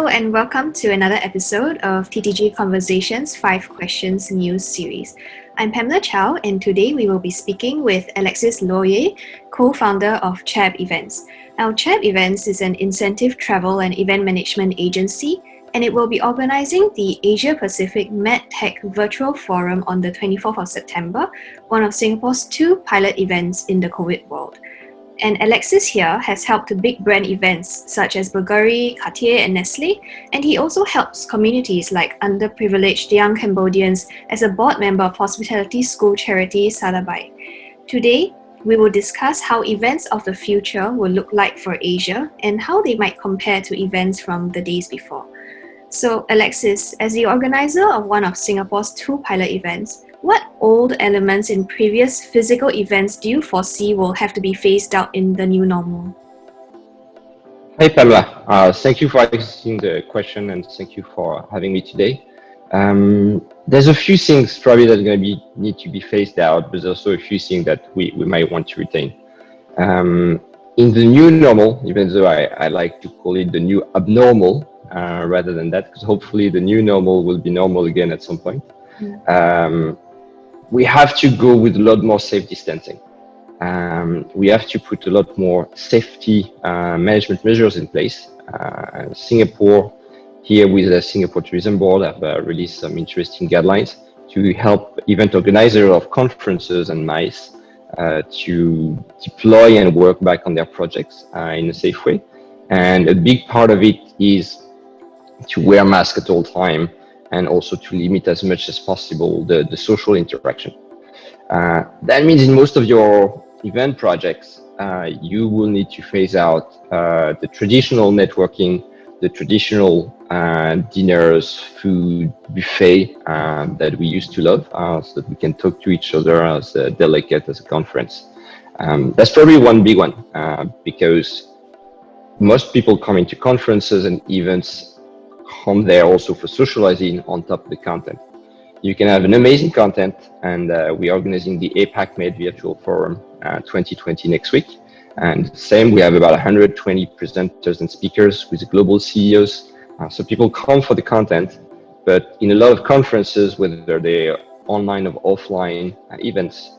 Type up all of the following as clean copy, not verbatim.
Hello and welcome to another episode of TTG Conversations 5 Questions News Series. I'm Pamela Chow and today we will be speaking with Alexis Lhoyer, co-founder of Chab Events. Now, Chab Events is an incentive travel and event management agency, and it will be organizing the Asia Pacific MedTech Virtual Forum on the 24th of September, one of Singapore's 2 pilot events in the COVID world. And Alexis here has helped to big brand events such as Bulgari, Cartier and Nestle, and he also helps communities like underprivileged young Cambodians as a board member of hospitality school charity Sadabai. Today, we will discuss how events of the future will look like for Asia and how they might compare to events from the days before. So Alexis, as the organizer of one of Singapore's 2 pilot events, what old elements in previous physical events do you foresee will have to be phased out in the new normal? Hey Pamela, thank you for asking the question and thank you for having me today. There's a few things probably that are going to need to be phased out, but there's also a few things that we might want to retain. In the new normal, even though I like to call it the new abnormal rather than that, because hopefully the new normal will be normal again at some point. We have to go with a lot more safe distancing. We have to put a lot more safety management measures in place. Singapore, here with the Singapore Tourism Board, have released some interesting guidelines to help event organizers of conferences and MICE to deploy and work back on their projects in a safe way. And a big part of it is to wear masks at all time, and also to limit as much as possible the social interaction. That means in most of your event projects, you will need to phase out the traditional networking, the traditional dinners, food, buffet that we used to love, so that we can talk to each other as a delegate, as a conference. That's probably one big one, because most people coming to conferences and events come there also for socializing on top of the content. You can have an amazing content, and we're organizing the APAC Med Virtual Forum 2020 next week. And same, we have about 120 presenters and speakers with global CEOs. So people come for the content, but in a lot of conferences, whether they're online or offline events,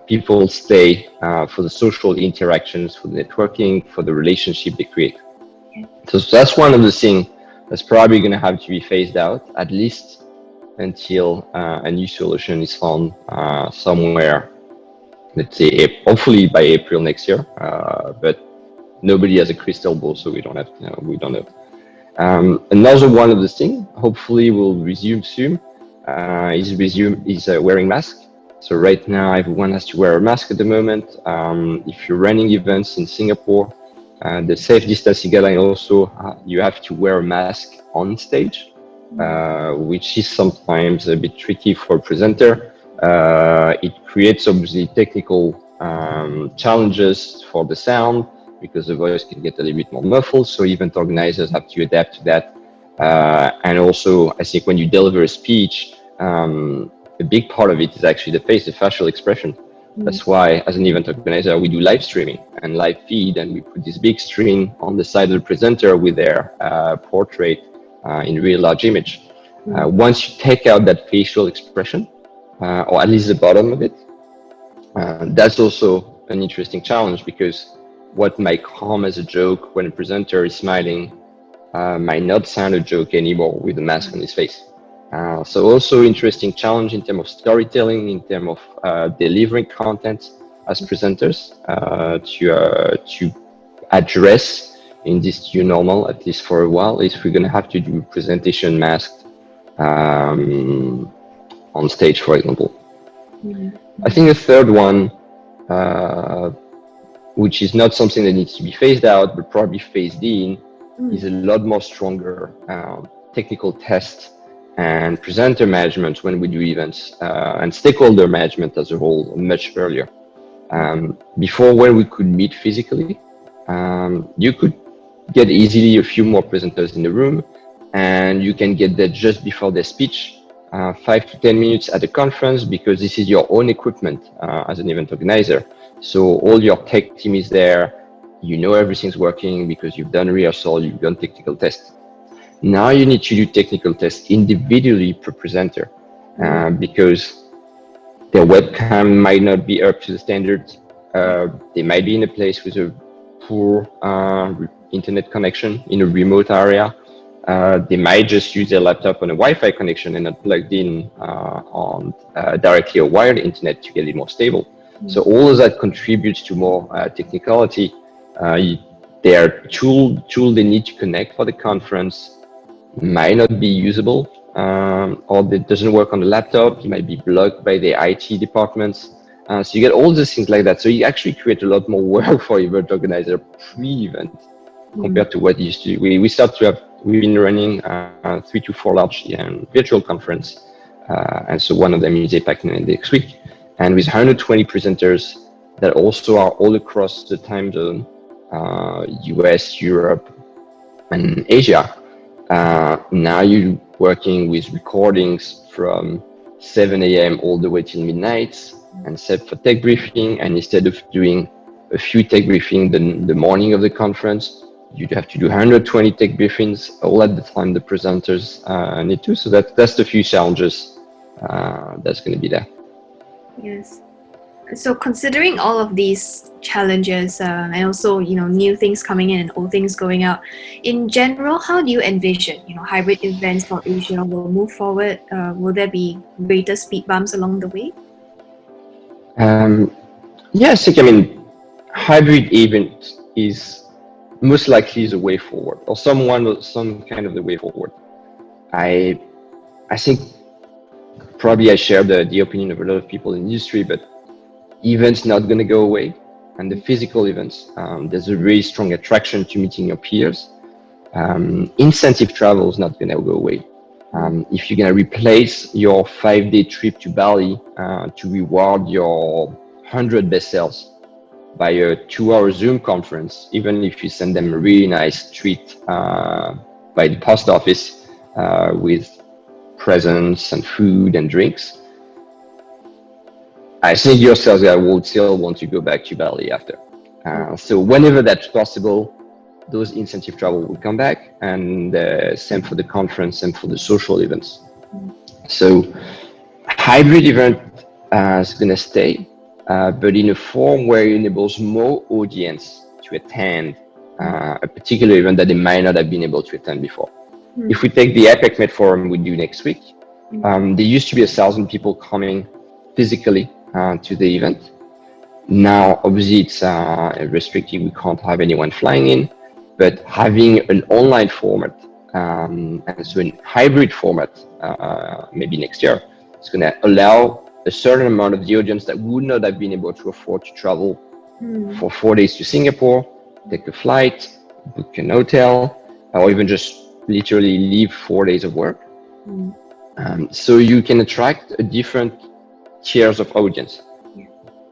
people stay for the social interactions, for the networking, for the relationship they create. So that's one of the things that's probably going to have to be phased out, at least until a new solution is found somewhere, let's say, hopefully by April next year. But nobody has a crystal ball, so we don't have to, we don't know. Another one of the things, hopefully will resume soon, is wearing masks. So right now, everyone has to wear a mask at the moment. If you're running events in Singapore, the safe distancing guideline also, you have to wear a mask on stage, which is sometimes a bit tricky for a presenter. It creates obviously technical challenges for the sound, because the voice can get a little bit more muffled. So event organizers have to adapt to that. And also, I think when you deliver a speech, a big part of it is actually the facial expression. That's why, as an event organizer, we do live streaming and live feed, and we put this big screen on the side of the presenter with their portrait in real large image. Once you take out that facial expression, or at least the bottom of it, that's also an interesting challenge, because what might come as a joke when a presenter is smiling might not sound a joke anymore with a mask on his face. So also interesting challenge in terms of storytelling, in terms of delivering content as presenters to address in this new normal, at least for a while, is we're going to have to do presentation masked on stage, for example. I think the third one, which is not something that needs to be phased out, but probably phased in, is a lot more stronger technical tests and presenter management when we do events, and stakeholder management as a whole much earlier. Before, when we could meet physically, you could get easily a few more presenters in the room, and you can get that just before their speech, 5 to 10 minutes at a conference, because this is your own equipment as an event organizer. So all your tech team is there, you know everything's working because you've done rehearsal, you've done technical tests. Now you need to do technical tests individually per presenter, because their webcam might not be up to the standards. They might be in a place with a poor internet connection in a remote area. They might just use their laptop on a Wi-Fi connection and not plugged in on directly a wired internet to get it more stable. So all of that contributes to more technicality. Their tool they need to connect for the conference might not be usable, or it doesn't work on the laptop. It might be blocked by the IT departments. So you get all these things like that. So you actually create a lot more work for event organizer pre-event compared to what you used to. We've been running 3 to 4 large virtual conference, and so one of them is APAC next week, and with 120 presenters that also are all across the time zone, US, Europe, and Asia. Now you're working with recordings from 7 a.m. all the way till midnight, and set for tech briefing. And instead of doing a few tech briefings the morning of the conference, you'd have to do 120 tech briefings all at the time the presenters need to. So that's the few challenges that's going to be there. Yes. So considering all of these challenges and also, new things coming in and old things going out, in general, how do you envision, hybrid events for Asia will move forward? Will there be greater speed bumps along the way? Yes, hybrid event is most likely the way forward, or some kind of the way forward. I think probably I share the opinion of a lot of people in the industry, but events not going to go away, and the physical events, there's a really strong attraction to meeting your peers. Incentive travel is not going to go away. If you're going to replace your 5-day trip to Bali to reward your 100 best sales by a 2-hour Zoom conference, even if you send them a really nice treat by the post office with presents and food and drinks, I think your sales guy would still want to go back to Bali after. So whenever that's possible, those incentive travel will come back, and same for the conference and for the social events. So hybrid event is going to stay, but in a form where it enables more audience to attend a particular event that they might not have been able to attend before. If we take the APEC Med Forum we do next week, there used to be 1,000 people coming physically to the event. Now, obviously, it's restricted. We can't have anyone flying in, but having an online format, and so a hybrid format, maybe next year, it's going to allow a certain amount of the audience that would not have been able to afford to travel for 4 days to Singapore, take a flight, book an hotel, or even just literally leave 4 days of work. So you can attract a different tiers of audience.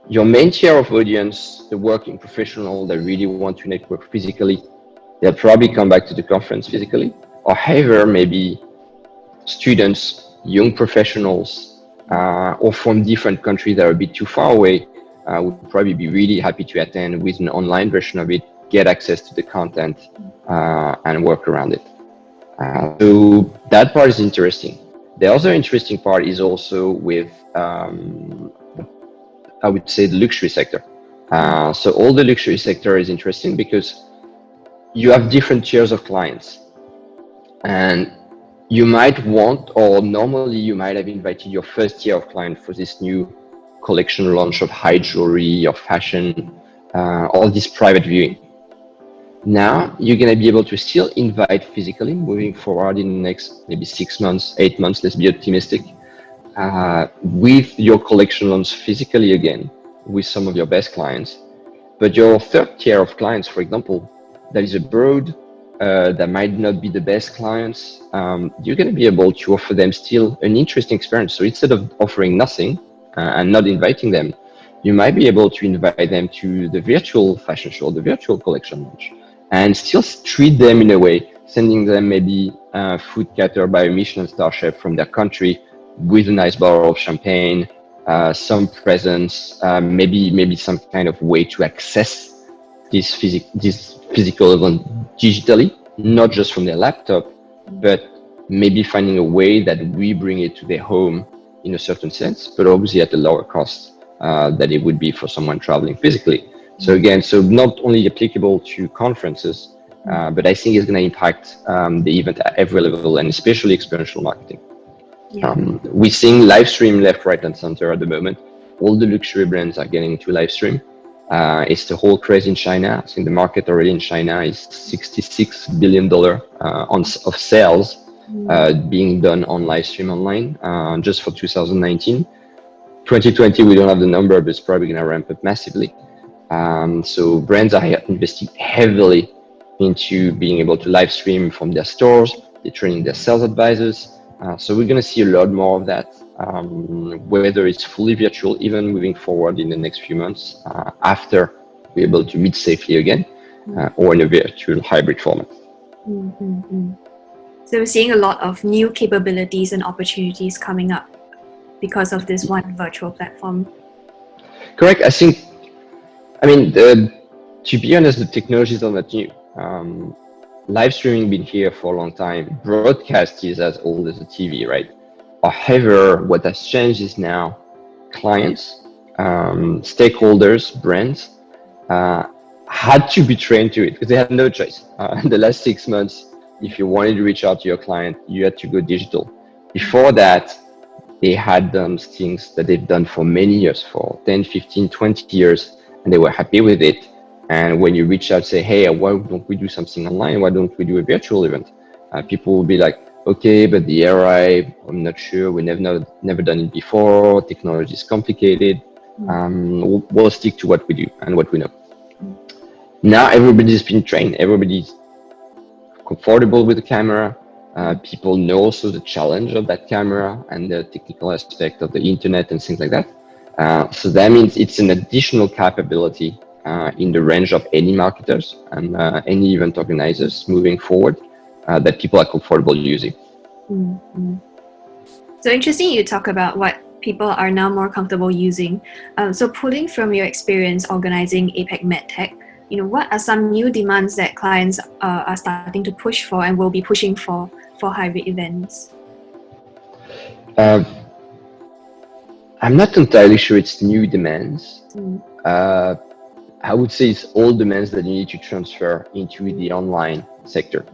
Your main tier of audience, the working professional that really want to network physically, they'll probably come back to the conference physically. Or however, maybe students, young professionals, or from different countries that are a bit too far away, would probably be really happy to attend with an online version of it, get access to the content, and work around it. So that part is interesting. The other interesting part is also with, I would say, the luxury sector. So all the luxury sector is interesting because you have different tiers of clients, and you might want, or normally you might have invited your first tier of client for this new collection launch of high jewelry or fashion, all this private viewing. Now you're going to be able to still invite physically moving forward in the next maybe 6 months, 8 months, let's be optimistic, with your collection launch physically again with some of your best clients. But your third tier of clients, for example, that is abroad, that might not be the best clients, you're going to be able to offer them still an interesting experience. So instead of offering nothing and not inviting them, you might be able to invite them to the virtual fashion show, the virtual collection launch, and still treat them in a way, sending them maybe food catered by a Michelin star chef from their country with a nice bottle of champagne, some presents, maybe some kind of way to access this physical event digitally, not just from their laptop, but maybe finding a way that we bring it to their home in a certain sense, but obviously at a lower cost than it would be for someone traveling physically. So again, so not only applicable to conferences, but I think it's going to impact the event at every level, and especially experiential marketing. Yeah. We're seeing live stream left, right, and center at the moment. All the luxury brands are getting into live stream. It's the whole craze in China. I think the market already in China is $66 billion of sales being done on live stream online just for 2019. 2020, we don't have the number, but it's probably going to ramp up massively. So brands are investing heavily into being able to live stream from their stores. They're training their sales advisors. So we're going to see a lot more of that, whether it's fully virtual, even moving forward in the next few months after we're able to meet safely again, or in a virtual hybrid format. So we're seeing a lot of new capabilities and opportunities coming up because of this one virtual platform. Correct. To be honest, the technologies are not new. Live streaming been here for a long time. Broadcast is as old as the TV, right? However, what has changed is now clients, stakeholders, brands had to be trained to it because they had no choice. In the last 6 months, if you wanted to reach out to your client, you had to go digital. Before that, they had done things that they've done for many years, for 10, 15, 20 years, and they were happy with it. And when you reach out, say, hey, why don't we do something online? Why don't we do a virtual event? People will be like, okay, but the ROI, I'm not sure. We never done it before. Technology is complicated. We'll stick to what we do and what we know. Now everybody's been trained. Everybody's comfortable with the camera. People know also the challenge of that camera and the technical aspect of the internet and things like that. So that means it's an additional capability in the range of any marketers and any event organizers moving forward that people are comfortable using. So interesting you talk about what people are now more comfortable using. So pulling from your experience organizing APAC MedTech, what are some new demands that clients are starting to push for and will be pushing for hybrid events? I'm not entirely sure it's new demands. I would say it's all demands that you need to transfer into the online sector.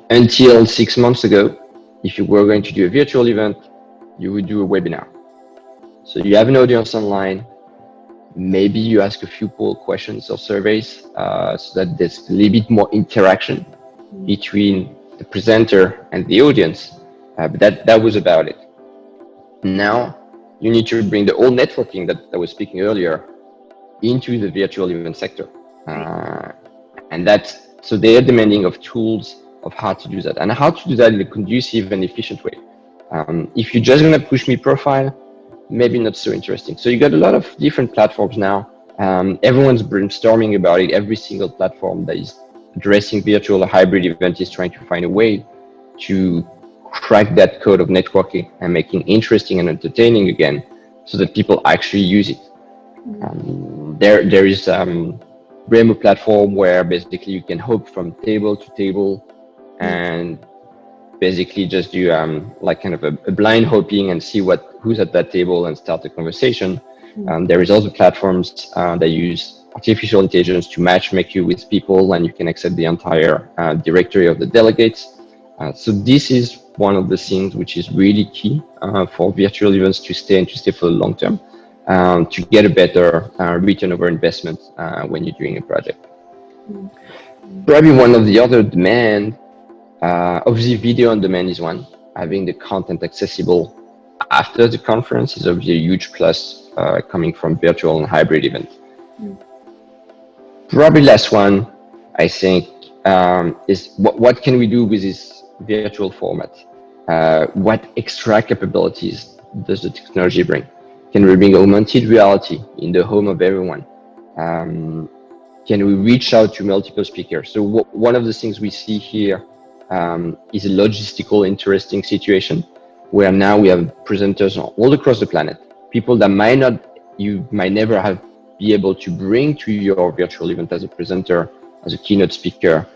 Until 6 months ago, if you were going to do a virtual event, you would do a webinar. So you have an audience online. Maybe you ask a few poll questions or surveys so that there's a little bit more interaction between the presenter and the audience. But that was about it. Now you need to bring the whole networking that I was speaking earlier into the virtual event sector. So they are demanding of tools of how to do that and how to do that in a conducive and efficient way. If you're just going to push me profile, maybe not so interesting. So you got a lot of different platforms now. Everyone's brainstorming about it. Every single platform that is addressing virtual or hybrid event is trying to find a way to crack that code of networking and making interesting and entertaining again so that people actually use it. There is Bremo platform where basically you can hop from table to table and basically just do like kind of a blind hopping and see who's at that table and start a conversation. There is also platforms that use artificial intelligence to matchmake you with people, and you can access the entire directory of the delegates. So this is one of the things which is really key for virtual events to stay for the long term, to get a better return over investment when you're doing a project. Probably one of the other demand, obviously video on demand is one. Having the content accessible after the conference is obviously a huge plus coming from virtual and hybrid events. Probably last one, I think, is what can we do with this virtual format? What extra capabilities does the technology bring? Can we bring augmented reality in the home of everyone? Can we reach out to multiple speakers? So one of the things we see here is a logistical interesting situation where now we have presenters all across the planet, people that you might never be able to bring to your virtual event as a presenter, as a keynote speaker,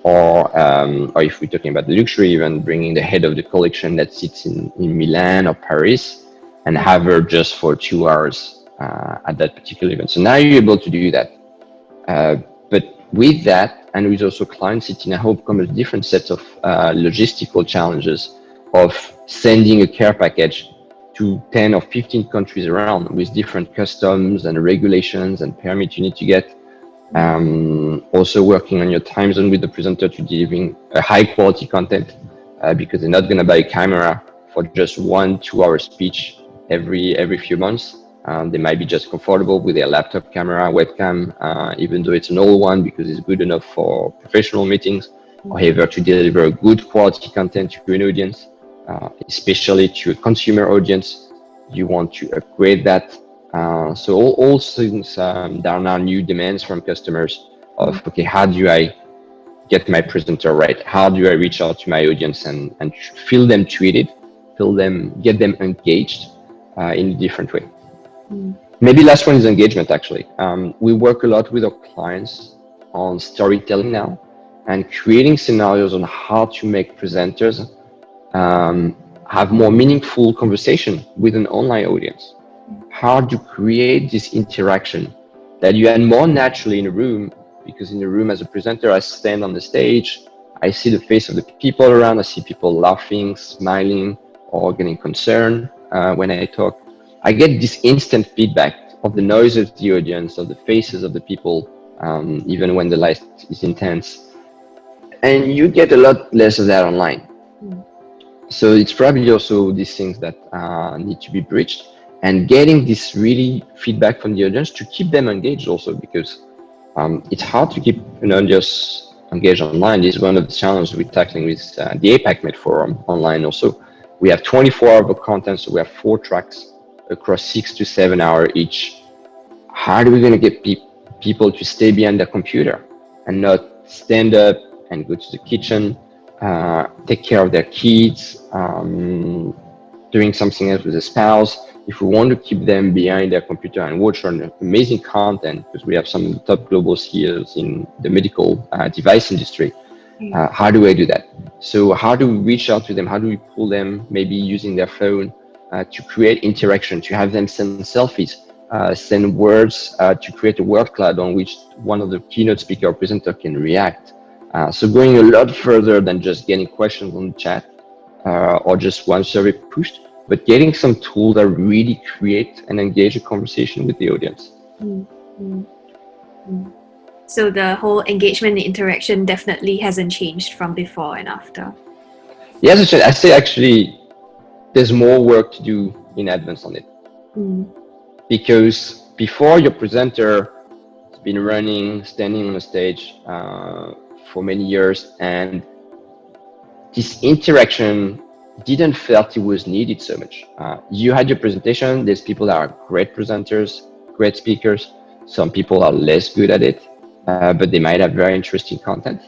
or if we're talking about the luxury event, bringing the head of the collection that sits in Milan or Paris and have her just for 2 hours at that particular event. So now you're able to do that. But with that, and with also client sitting at home, comes a different set of logistical challenges of sending a care package to 10 or 15 countries around with different customs and regulations and permits you need to get. Also working on your time zone with the presenter to delivering a high quality content because they're not going to buy a camera for just 1-2 hour speech every few months. They might be just comfortable with their laptop camera, webcam, even though it's an old one because it's good enough for professional meetings. However, to deliver good quality content to an audience, especially to a consumer audience, you want to upgrade that. So all things, there are now new demands from customers of, okay, how do I get my presenter right? How do I reach out to my audience and feel them treated, get them engaged in a different way? Maybe last one is engagement, actually. We work a lot with our clients on storytelling now and creating scenarios on how to make presenters have more meaningful conversation with an online audience. How to create this interaction that you had more naturally in a room, because in a room as a presenter, I stand on the stage, I see the face of the people around, I see people laughing, smiling, or getting concerned when I talk. I get this instant feedback of the noise of the audience, of the faces of the people, even when the light is intense. And you get a lot less of that online. So it's probably also these things that need to be bridged, and getting this really feedback from the audience to keep them engaged also, because it's hard to keep an audience engaged online. This is one of the challenges we're tackling with the APAC Med Forum online also. We have 24 hours of content, so we have 4 tracks across 6 to 7 hours each. How are we going to get people to stay behind their computer and not stand up and go to the kitchen, take care of their kids, doing something else with a spouse? If we want to keep them behind their computer and watch on amazing content, because we have some of the top global CEOs in the medical device industry, how do I do that? So how do we reach out to them? How do we pull them, maybe using their phone to create interaction, to have them send selfies, send words, to create a word cloud on which one of the keynote speaker or presenter can react. So going a lot further than just getting questions on the chat or just one survey pushed, but getting some tools that really create and engage a conversation with the audience. So the whole engagement and interaction definitely hasn't changed from before and after. Yes, I say actually there's more work to do in advance on it. Because before, your presenter has been standing on a stage for many years, and this interaction didn't felt it was needed so much. You had your presentation. There's people that are great presenters, great speakers. Some people are less good at it, but they might have very interesting content.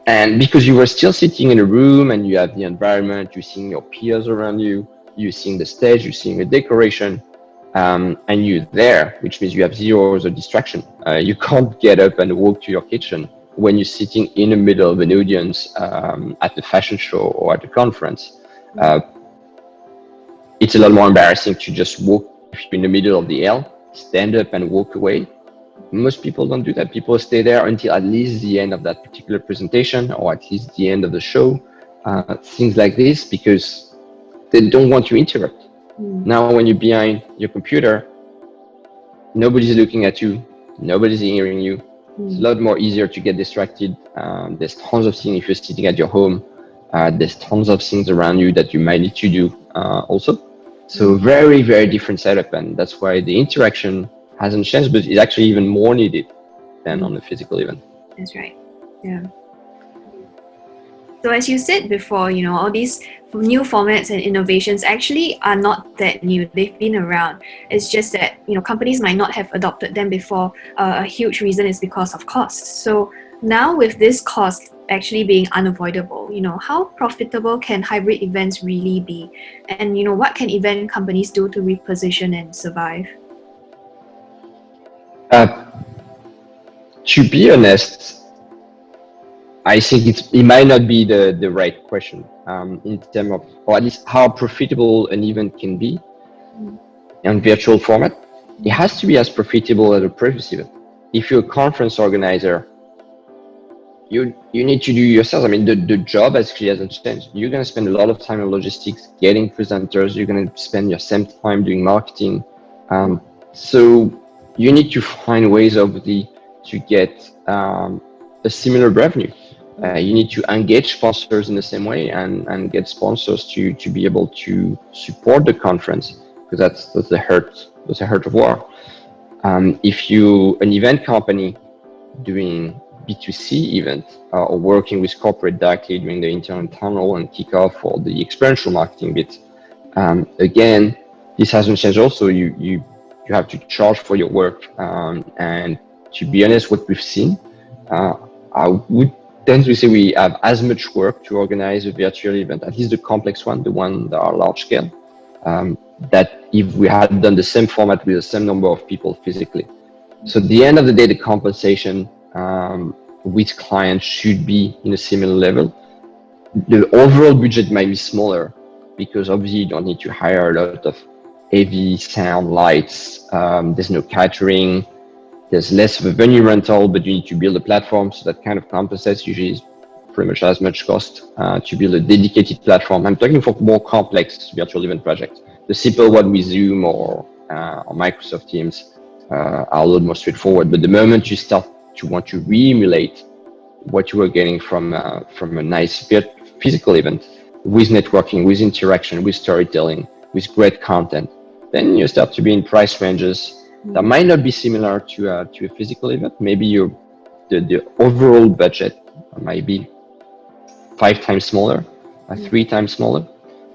And because you were still sitting in a room and you have the environment, you're seeing your peers around you, you're seeing the stage, you're seeing the decoration, and you're there, which means you have 0 hours of distraction. You can't get up and walk to your kitchen when you're sitting in the middle of an audience at the fashion show or at a conference. It's a lot more embarrassing to just walk in the middle of the aisle, stand up and walk away. Most people don't do that. People stay there until at least the end of that particular presentation or at least the end of the show, things like this, because they don't want to interrupt. Now, when you're behind your computer, nobody's looking at you, nobody's hearing you. It's a lot more easier to get distracted. There's tons of things if you're sitting at your home. There's tons of things around you that you might need to do also. So very, very different setup, and that's why the interaction hasn't changed, but it's actually even more needed than on a physical event. That's right. Yeah. So as you said before, all these new formats and innovations actually are not that new. They've been around. It's just that, companies might not have adopted them before. A huge reason is because of cost. So now with this cost actually being unavoidable, how profitable can hybrid events really be? And, what can event companies do to reposition and survive? To be honest, I think it might not be the right question in terms of, or at least how profitable an event can be in virtual format. It has to be as profitable as a previous event. If you're a conference organizer, you need to do yourself. I mean, the job actually hasn't changed. You're going to spend a lot of time on logistics, getting presenters. You're going to spend your same time doing marketing. So you need to find ways, obviously, to get a similar revenue. You need to engage sponsors in the same way and get sponsors to be able to support the conference, because that's the heart of war. If you an event company doing B2C event or working with corporate directly doing the internal tunnel and kickoff or the experiential marketing bit, again, this hasn't changed. Also, you have to charge for your work, and to be honest, what we've seen, I would tend to say we have as much work to organize a virtual event, at least the complex one, the one that are large scale, that if we had done the same format with the same number of people physically. So at the end of the day, the compensation with clients should be in a similar level. The overall budget might be smaller because obviously you don't need to hire a lot of heavy sound lights. There's no catering. There's less of a venue rental, but you need to build a platform. So that kind of compensates. Usually is pretty much as much cost to build a dedicated platform. I'm talking for more complex virtual event projects. The simple one with Zoom or Microsoft Teams are a little more straightforward. But the moment you start to want to re-emulate what you were getting from a nice physical event with networking, with interaction, with storytelling, with great content, then you start to be in price ranges that might not be similar to a physical event. Maybe the overall budget might be 5 times smaller, 3 times smaller,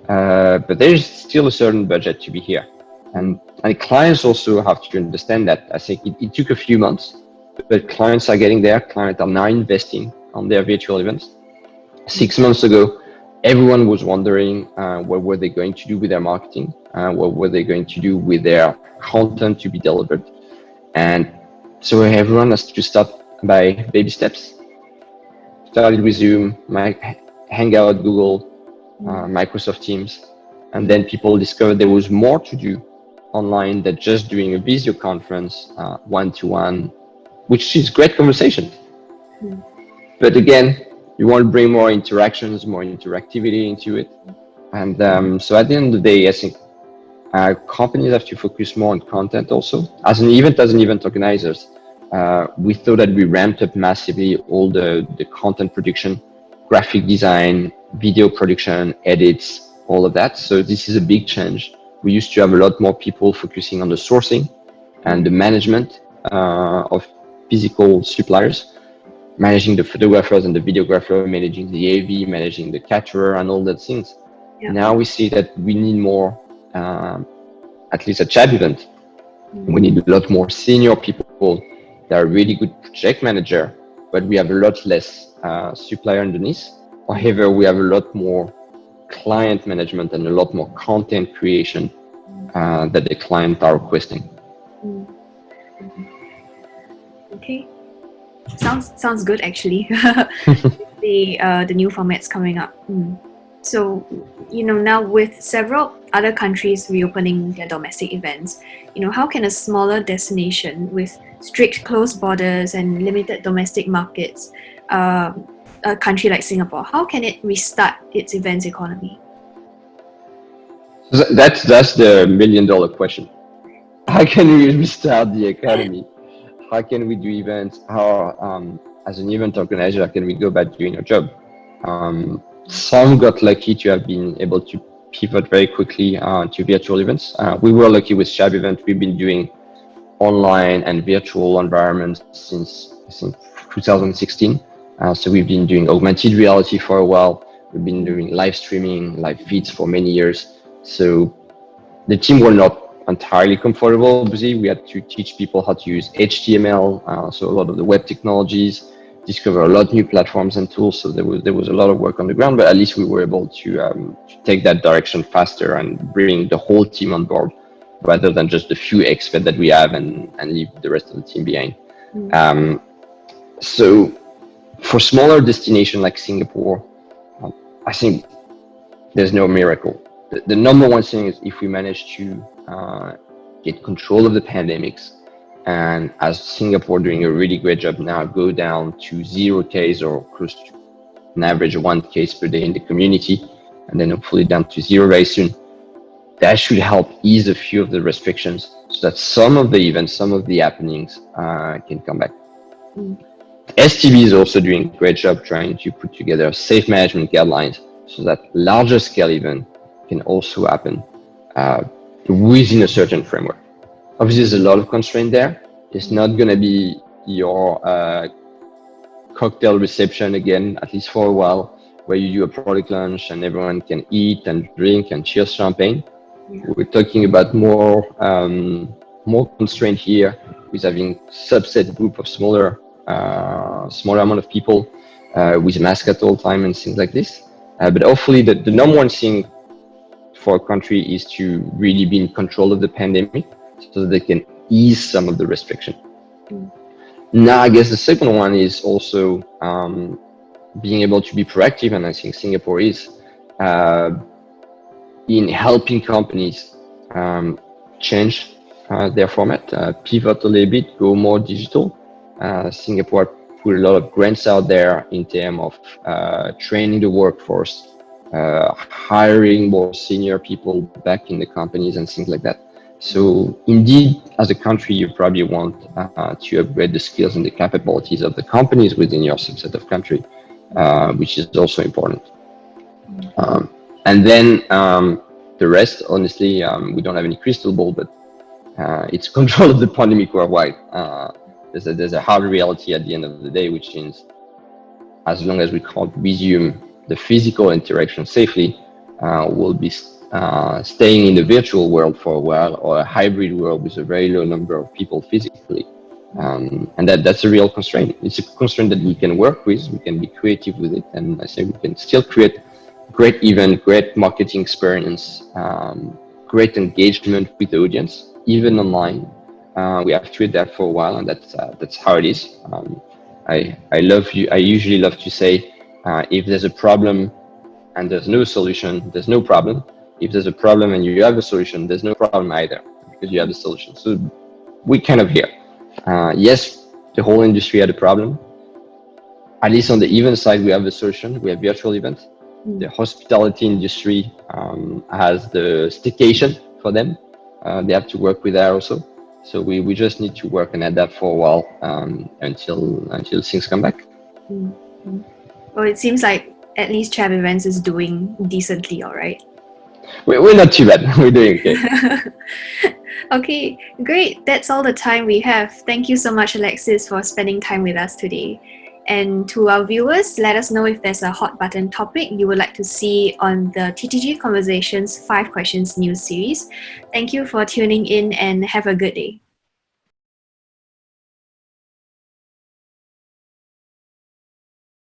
but there's still a certain budget to be here. And clients also have to understand that. I think it took a few months, but clients are getting there. Clients are now investing on their virtual events. 6 months ago, everyone was wondering what were they going to do with their marketing, what were they going to do with their content to be delivered. And so everyone has to start by baby steps. Started with Zoom, Hangout, Google, Microsoft Teams, and then people discovered there was more to do online than just doing a video conference one-to-one, which is great conversation. But again, you want to bring more interactions, more interactivity into it. And so at the end of the day, I think companies have to focus more on content also. As an event organizers, we thought that we ramped up massively all the content production, graphic design, video production, edits, all of that. So this is a big change. We used to have a lot more people focusing on the sourcing and the management of physical suppliers, managing the photographers and the videographer, managing the AV, managing the caterer and all that things. Yeah. Now we see that we need more, at least at Chab Event, we need a lot more senior people that are really good project manager, but we have a lot less supplier underneath. However, we have a lot more client management and a lot more content creation that the client are requesting. Okay, sounds good actually. The new formats coming up. So, now with several other countries reopening their domestic events, how can a smaller destination with strict closed borders and limited domestic markets, a country like Singapore, how can it restart its events economy? That's the $1 million question. How can we restart the economy? How can we do events? How, as an event organizer, can we go back doing our job? Some got lucky to have been able to pivot very quickly to virtual events. We were lucky with Chab Event. We've been doing online and virtual environments since, I think, 2016. So we've been doing augmented reality for a while. We've been doing live streaming, live feeds for many years. So the team were not entirely comfortable. We had to teach people how to use HTML, so a lot of the web technologies, discover a lot of new platforms and tools. So there was a lot of work on the ground, but at least we were able to take that direction faster and bring the whole team on board, rather than just the few experts that we have and leave the rest of the team behind. So For smaller destination like Singapore, I think there's no miracle. The number one thing is if we manage to get control of the pandemics, and as Singapore doing a really great job now, go down to 0 case or close to an average of 1 case per day in the community, and then hopefully down to 0 very soon. That should help ease a few of the restrictions so that some of the events, some of the happenings can come back. STB is also doing a great job trying to put together safe management guidelines so that larger scale event can also happen within a certain framework. Obviously, there's a lot of constraint there. It's not going to be your cocktail reception again, at least for a while, where you do a product launch and everyone can eat and drink and cheers champagne. Yeah. We're talking about more constraint here with having subset group of smaller amount of people with masks at all time and things like this. But hopefully the number one thing for a country is to really be in control of the pandemic so that they can ease some of the restriction. Now, I guess the second one is also being able to be proactive, and I think Singapore is, in helping companies change their format, pivot a little bit, go more digital. Singapore put a lot of grants out there in terms of training the workforce, hiring more senior people back in the companies and things like that. So indeed, as a country, you probably want to upgrade the skills and the capabilities of the companies within your subset of country, which is also important. And then the rest, honestly, we don't have any crystal ball, but it's control of the pandemic worldwide. There's a hard reality at the end of the day, which means as long as we can't resume the physical interaction safely, we'll be staying in the virtual world for a while, or a hybrid world with a very low number of people physically. And that's a real constraint. It's a constraint that we can work with, we can be creative with it, and I think we can still create great event, great marketing experience, great engagement with the audience, even online. We have to adapt for a while, and that's how it is. I usually love to say, if there's a problem and there's no solution, there's no problem. If there's a problem and you have a solution, there's no problem either, because you have a solution. So we kind of here. Yes, the whole industry had a problem. At least on the event side, we have a solution. We have virtual events. The hospitality industry has the staycation for them. They have to work with that also. So we just need to work and adapt for a while until things come back. Well, it seems like at least Chab Events is doing decently, all right? We're not too bad. We're doing okay. Okay, great. That's all the time we have. Thank you so much, Alexis, for spending time with us today. And to our viewers, let us know if there's a hot button topic you would like to see on the TTG Conversations 5 Questions news series. Thank you for tuning in and have a good day.